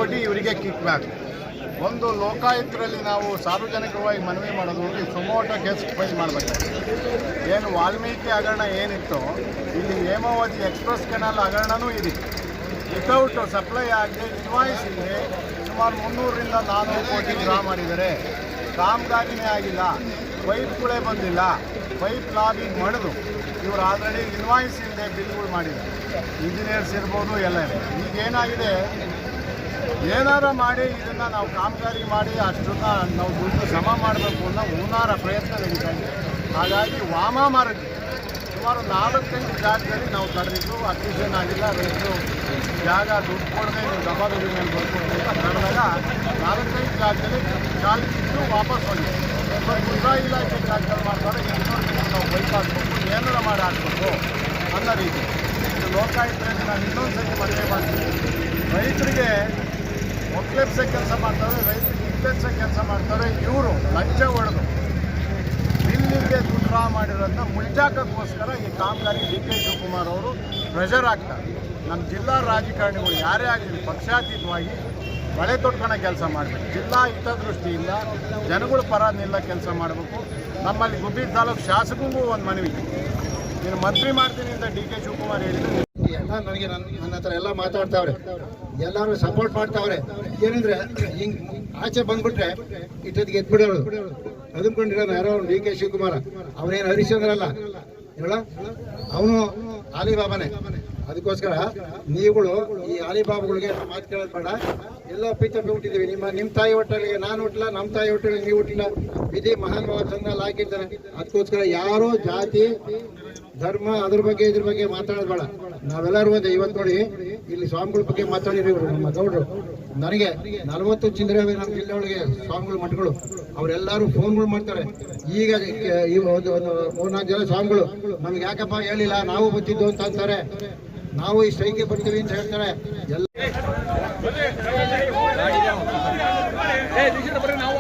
ಬಡ್ಡಿ ಇವರಿಗೆ kick back. ಒಂದು ಲೋಕಾಯುಕ್ತರಲ್ಲಿ ನಾವು ಸಾರ್ವಜನಿಕವಾಗಿ ಮನವಿ ಮಾಡೋದು ಸುಮೋಟೋ ಕೇಸ್ ಫೈಲ್ ಮಾಡಬೇಕು. ಏನು ವಾಲ್ಮೀಕಿ ಹಗರಣ ಏನಿತ್ತು, ಇಲ್ಲಿ ಹೇಮಾವತಿ ಎಕ್ಸ್ಪ್ರೆಸ್ ಕೆನಾಲ್ ಹಗರಣನೂ ಇದೆ. ವಿತೌಟ್ ಸಪ್ಲೈ ಆಗದೆ ಇನ್ವಾಯ್ಸ್ ಇದೆ ಸುಮಾರು 300ರಿಂದ 400 ಕೋಟಿ ಡ್ರಾ ಮಾಡಿದ್ದಾರೆ. ಕಾಮಗಾರಿನೇ ಆಗಿಲ್ಲ, ಪೈಪ್ಗಳೇ ಬಂದಿಲ್ಲ, ಪೈಪ್ ಲಾಬಿಂಗ್ ಮಾಡಿದು ಇವರು ಆಲ್ರೆಡಿ ಇನ್ವಾಯ್ಸ್ ಇಲ್ಲದೆ ಬಿಲ್ಗಳು ಮಾಡಿದ್ದಾರೆ. ಇಂಜಿನಿಯರ್ಸ್ ಇರ್ಬೋದು ಎಲ್ಲ ಇದೆ. ಈಗೇನಾಗಿದೆ, ಏನಾರ ಮಾಡಿ ಇದನ್ನು ನಾವು ಕಾಮಗಾರಿ ಮಾಡಿ ಅಷ್ಟನ್ನು ನಾವು ದುಡ್ಡು ಸಮ ಮಾಡಬೇಕು ಅನ್ನೋ ಹೂನಾರ ಪ್ರಯತ್ನ ನಡೀತಾ ಇದೆ. ಹಾಗಾಗಿ ವಾಮ ಮಾರ್ಗ ಸುಮಾರು 4-5 ಜಾಗದಲ್ಲಿ ನಾವು ತಡೆದಿದ್ದು ಅಕ್ವಿಷನ್ ಆಗಿಲ್ಲ. ರೈತರು ಜಾಗ ದುಡ್ಡು ಕೊಡದೆ ನೀವು ಜಮಾದುರಿ ಮೇಲೆ ಬರ್ಕೊಡ್ತೀವಿ ಅಂತ ತಡೆದಾಗ 4-5 ಜಾಗದಲ್ಲಿ ಚಾಲಿಸಿದ್ದು ವಾಪಸ್ ಹೋಗಿದೆ. ಮುಜರಾಯಿ ಇಲಾಖೆ ಜಾಗದಲ್ಲಿ ಮಾಡ್ತಾರೆ, ನಾವು ಬೈಕ್ ಹಾಕ್ಬೇಕು, ಏನಾರ ಮಾಡಿ ಹಾಕ್ಬೇಕು ಅನ್ನೋ ರೀತಿ. ಇದು ಲೋಕಾಯುಕ್ತರಲ್ಲಿ ನಾನು ಇನ್ನೊಂದು ಸತಿ ಮನವಿ ಮಾಡ್ತೀನಿ. ರೈತರಿಗೆ ಒಕ್ಕಲೆಪ್ಸೋ ಕೆಲಸ ಮಾಡ್ತಾರೆ, ರೈತರಿಗೆ ಇತ್ತೆಚ್ಚ ಕೆಲಸ ಮಾಡ್ತಾರೆ. ಇವರು ಲಂಚ ಹೊಡೆದು ಬಿಲ್ಲಿಗೆ ದುಡ್ಡು ಡ್ರಾ ಮಾಡಿರೋದನ್ನ ಮುಳ್ಚಾಕೋಕ್ಕೋಸ್ಕರ ಈ ಕಾಮಗಾರಿ ಡಿ.ಕೆ. ಶಿವಕುಮಾರ್ ಅವರು ಪ್ರೆಷರ್ ಆಗ್ತಾರೆ. ನಮ್ಮ ಜಿಲ್ಲಾ ರಾಜಕಾರಣಿಗಳು ಯಾರೇ ಆಗಲಿ ಪಕ್ಷಾತೀತವಾಗಿ ಬಳೆ ತೊಟ್ಕೊಳೋ ಕೆಲಸ ಮಾಡಬೇಕು. ಜಿಲ್ಲಾ ಹಿತದೃಷ್ಟಿಯಿಂದ ಜನಗಳ ಪರ ನಿಲ್ಲ ಕೆಲಸ ಮಾಡಬೇಕು. ನಮ್ಮಲ್ಲಿ ಗುಬ್ಬಿ ತಾಲೂಕು ಶಾಸಕರಿಗೂ ಒಂದು ಮನವಿ, ನೀನು ಮಂತ್ರಿ ಮಾಡ್ತೀನಿ ಅಂತ ಡಿ.ಕೆ. ಶಿವಕುಮಾರ್ ಹೇಳಿದ್ರು. ಎಲ್ಲ ನನಗೆ ನನ್ನ ಹತ್ರ ಎಲ್ಲ ಮಾತಾಡ್ತಾವ್ರೆ, ಎಲ್ಲರೂ ಸಪೋರ್ಟ್ ಮಾಡ್ತಾವ್ರೆ. ಏನಂದ್ರೆ ಹಿಂಗೆ ಆಚೆ ಬಂದ್ಬಿಟ್ರೆ ಇಷ್ಟೊತ್ತಿಗೆ ಎದ್ಬಿಡೋರು ಅದ್ಕೊಂಡಿರೋನು ಯಾರೋ ಡಿ.ಕೆ. ಶಿವಕುಮಾರ. ಅವನೇನು ಹರಿಶ್ಚಂದ್ರ ಅಲ್ಲ, ಹೇಳ ಅವನು ಆಲಿಬಾಬಾನೇ. ಅದಕ್ಕೋಸ್ಕರ ನೀವುಗಳು ಈ ಆಲಿಬಾಬುಗಳಿಗೆ ಮಾತು ಕೇಳೋದು ಬೇಡ. ಎಲ್ಲ ಪಿಚ್ಚಪ್ಪಿ ಹುಟ್ಟಿದ್ದೀವಿ. ನಿಮ್ಮ ತಾಯಿ ಹೊಟ್ಟೆಗೆ ನಾನು ಹುಟ್ಟಿಲ್ಲ, ನಮ್ಮ ತಾಯಿ ಹೊಟ್ಟೆಗೆ ನೀವು ಹುಟ್ಟಿಲ್ಲ. ವಿಧಿ ಮಹಾನ್ ಭಾವ ಸಂಘದಲ್ಲಿ ಹಾಕಿರ್ತಾರೆ. ಅದಕ್ಕೋಸ್ಕರ ಯಾರೋ ಜಾತಿ ಧರ್ಮ ಅದ್ರ ಬಗ್ಗೆ ಇದ್ರ ಬಗ್ಗೆ ಮಾತಾಡೋದು ಬೇಡ. ನಾವೆಲ್ಲರೂ ಒಂದೇ. ಇವತ್ತು ನೋಡಿ ಇಲ್ಲಿ ಸ್ವಾಮಿಗಳ ಬಗ್ಗೆ ಮಾತಾಡಿದ್ರು ನಮ್ಮ ಗೌಡ್ರು. ನನಗೆ 40 ಚಿಲ್ಲರೆ ನಮ್ಮ ಜಿಲ್ಲೆ ಒಳಗೆ ಸ್ವಾಮಿಗಳು ಮಠಗಳು ಅವರೆಲ್ಲರೂ ಫೋನ್ಗಳು ಮಾಡ್ತಾರೆ. ಈಗ ಒಂದು 3-4 ಜನ ಸ್ವಾಮಿಗಳು ನಮ್ಗೆ ಯಾಕಪ್ಪ ಹೇಳಿಲ್ಲ, ನಾವು ಬರ್ತಿದ್ದು ಅಂತ ಅಂತಾರೆ. ನಾವು ಈ ಸ್ಟ್ರೈಕ್ಗೆ ಬರ್ತೀವಿ ಅಂತ ಹೇಳ್ತಾರೆ. ಎಲ್ಲ ನಾವು